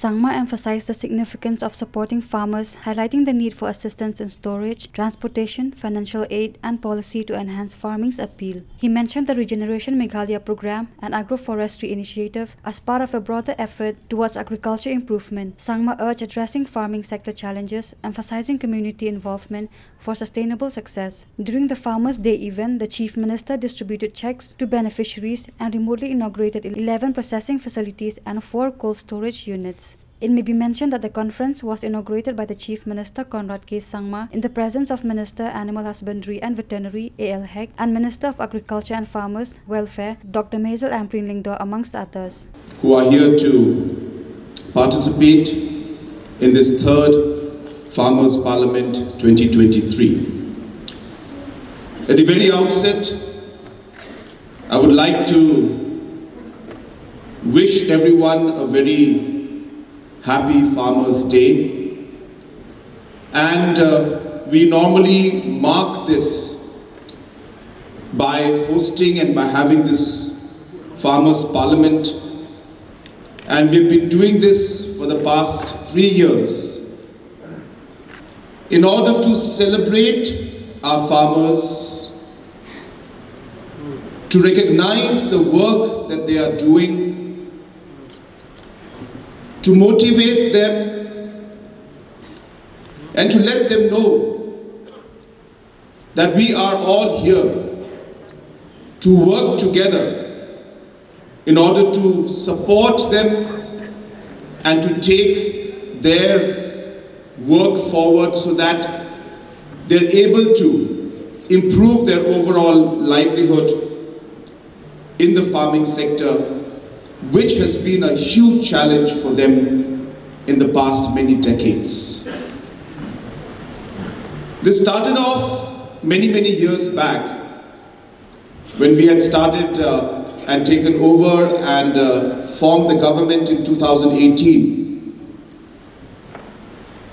Sangma emphasized the significance of supporting farmers, highlighting the need for assistance in storage, transportation, financial aid, and policy to enhance farming's appeal. He mentioned the Regeneration Meghalaya program and agroforestry initiative as part of a broader effort towards agriculture improvement. Sangma urged addressing farming sector challenges, emphasizing community involvement for sustainable success. During the Farmers' Day event, the Chief Minister distributed checks to beneficiaries and remotely inaugurated 11 processing facilities and 4 cold storage units. It may be mentioned that the conference was inaugurated by the Chief Minister Conrad Sangma in the presence of Minister Animal Husbandry and Veterinary A.L. Heg and Minister of Agriculture and Farmers Welfare Dr. Maisel Amprinlingdo amongst others. Who are here to participate in this third Farmers Parliament 2023. At the very outset, I would like to wish everyone a very happy Farmers' Day, and we normally mark this by hosting and by having this Farmers' Parliament, and we've been doing this for the past 3 years in order to celebrate our farmers, to recognize the work that they are doing, to motivate them, and to let them know that we are all here to work together in order to support them and to take their work forward so that they're able to improve their overall livelihood in the farming sector, which has been a huge challenge for them in the past many decades. This started off many years back when we had started and taken over and formed the government in 2018.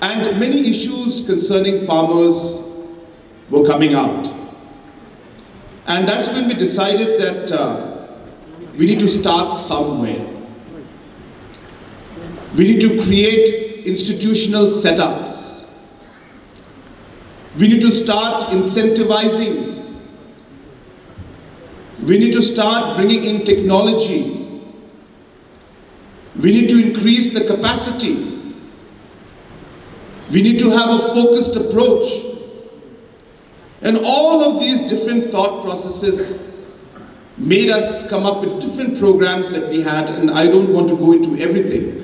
And many issues concerning farmers were coming out. And that's when we decided that we need to start somewhere. We need to create institutional setups. We need to start incentivizing. We need to start bringing in technology. We need to increase the capacity. We need to have a focused approach. And all of these different thought processes made us come up with different programs that we had, and I don't want to go into everything.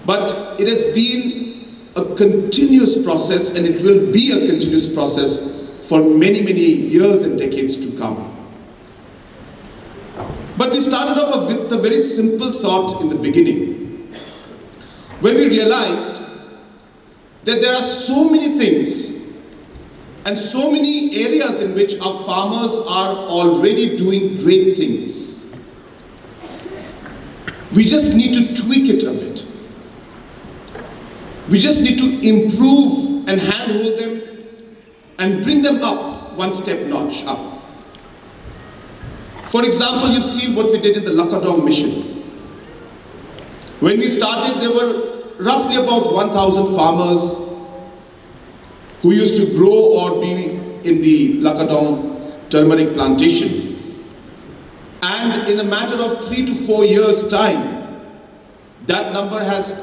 But it has been a continuous process, and it will be a continuous process for many years and decades to come. But we started off with a very simple thought in the beginning, where we realized that there are so many things and so many areas in which our farmers are already doing great things. We just need to tweak it a bit. We just need to improve and handhold them and bring them up one step notch up. For example, you've seen what we did in the Lakadong mission. When we started, there were roughly about 1,000 farmers who used to grow or be in the Lakadong turmeric plantation. And in a matter of 3 to 4 years' time, that number has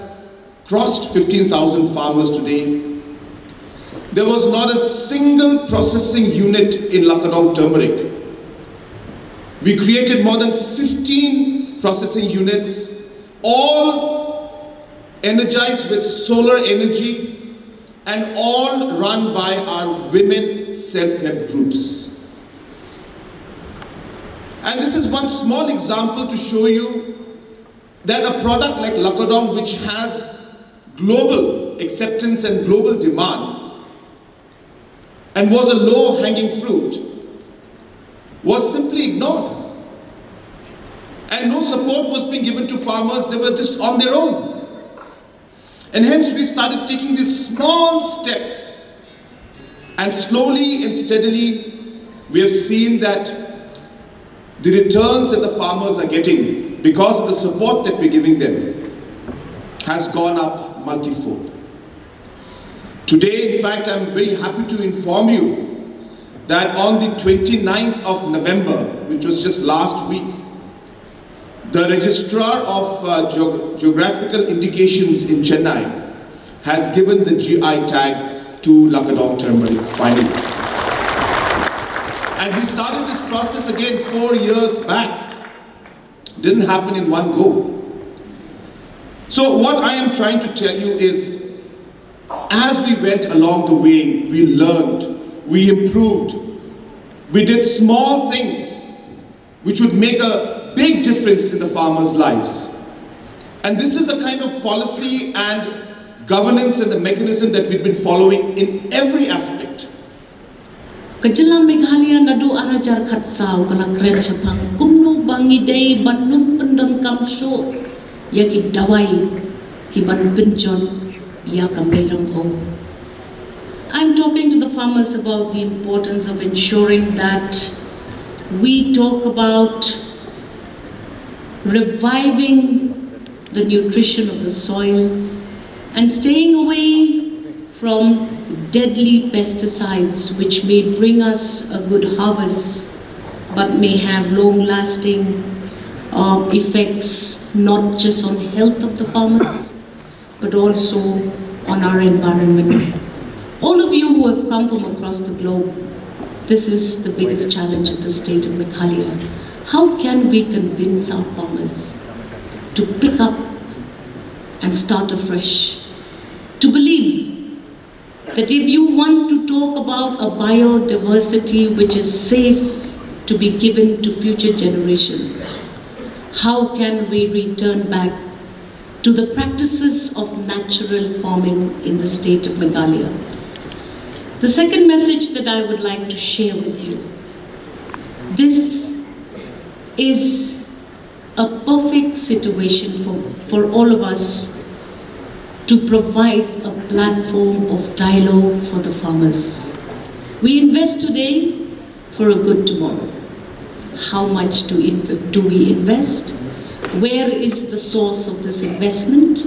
crossed 15,000 farmers today. There was not a single processing unit in Lakadong turmeric. We created more than 15 processing units, all energized with solar energy, and all run by our women self-help groups. And this is one small example to show you that a product like Lakadong, which has global acceptance and global demand, and was a low-hanging fruit, was simply ignored. And no support was being given to farmers, they were just on their own. And hence we started taking these small steps, and slowly and steadily we have seen that the returns that the farmers are getting because of the support that we're giving them has gone up multifold. Today, in fact, I'm very happy to inform you that on the 29th of November, which was just last week, the Registrar of Geographical Indications in Chennai has given the GI tag to Lakadong turmeric finally. And we started this process again 4 years back. Didn't happen in one go. So what I am trying to tell you is, as we went along the way, we learned, we improved, we did small things which would make a big difference in the farmers' lives. And this is a kind of policy and governance and the mechanism that we've been following in every aspect. Kajala Meghalaya nadu arajar khatsau kala kren sapang kumnu bangi day banum pendang kamsho yaki dawai ki ban pinjon ya kamberang o. I'm talking to the farmers about the importance of ensuring that we talk about reviving the nutrition of the soil and staying away from deadly pesticides which may bring us a good harvest but may have long-lasting effects not just on health of the farmers but also on our environment. All of you who have come from across the globe, this is the biggest challenge of the state of Meghalaya. How can we convince our farmers to pick up and start afresh? To believe that if you want to talk about a biodiversity which is safe to be given to future generations, how can we return back to the practices of natural farming in the state of Meghalaya? The second message that I would like to share with you, this is a perfect situation for all of us to provide a platform of dialogue for the farmers. We invest today for a good tomorrow. How much do we invest? Where is the source of this investment?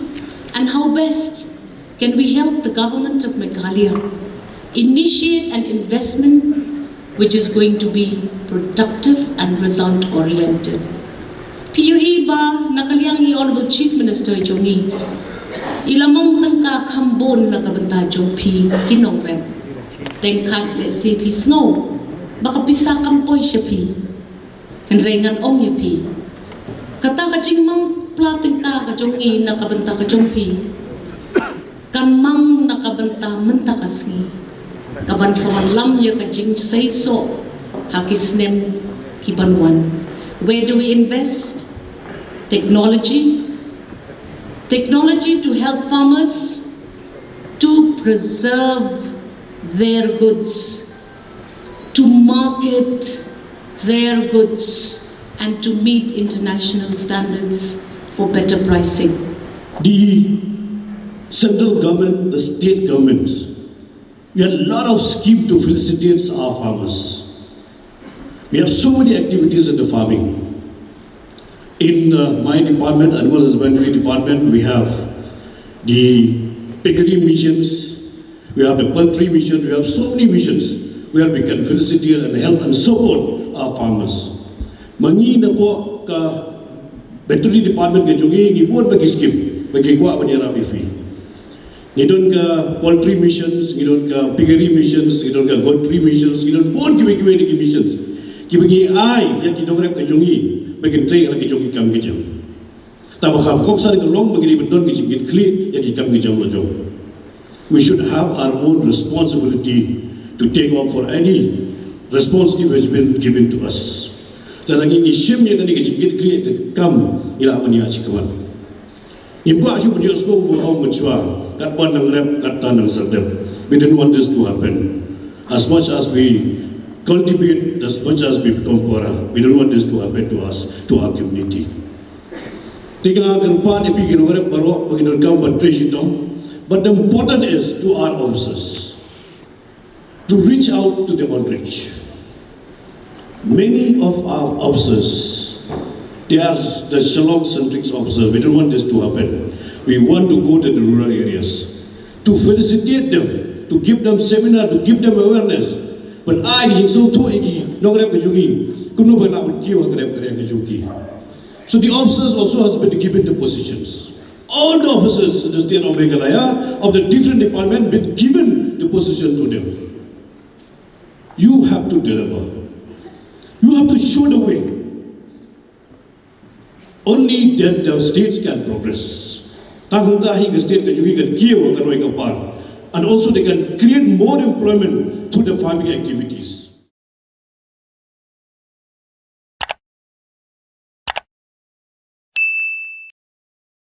And how best can we help the government of Meghalaya initiate an investment which is going to be productive and result-oriented? PUE ba nakaliang Honorable Chief Minister Jongi ilamang tangka khambon nakabanta jongpi kinongrem tengkat le si pi snow baka pisa kampoy siya pi henrengan ong ya pi kata kajing mang plating ka Jongi nakabanta ka jongpi kan mang nakabanta menta kasngi kaban sawan lam ya kajing seiso hakisnem kibanwan. Where do we invest? Technology to help farmers to preserve their goods, to market their goods, and to meet international standards for better pricing. The central government, the state governments, we have a lot of schemes to felicitate our farmers. We have so many activities in the farming. In my department, Animal Husbandry Department, we have the piggery missions, we have the poultry missions, we have so many missions where we can felicitate and help and support our farmers. Mangi na po ka veterinary department ke jungi ngibot bagi scheme bagi kuat penyerap ifi. Ngidon ka poultry missions, ngidon ka piggery missions, ngidon ka goatry missions, ngidon bon kiwe-kiwe di missions. Kibagi ay yang kidongrep ke jungi bagi train lagi jungi kam ke jang. Tabakam koksa ke long bagi bedon ke jingit kli yang kam ke jang lo jong. We should have our own responsibility to take on for any responsibility which has been given to us. Ladang ini shimnya tadi ke jingit kli ke kam ila mania cikawan. Imko asyuk berjuang semua berhau mencua kat pandang rep kat tanang serdep. We didn't want this to happen. As much as we cultivate, as much as we become poorer, we don't want this to happen to us, to our community. Tiga kerpan epi kinore baro baginurkam batreshitom, but the important is to our officers to reach out to the unreached. Many of our officers They are the Shillong-centric officers. We don't want this to happen. We want to go to the rural areas to felicitate them, to give them seminar, to give them awareness. When I so so the officers also has been given the positions. All the officers in the state of Meghalaya of the different departments been given the position to them. You have to deliver. You have to show the way. Only then the states can progress. And also they can create more employment through the farming activities.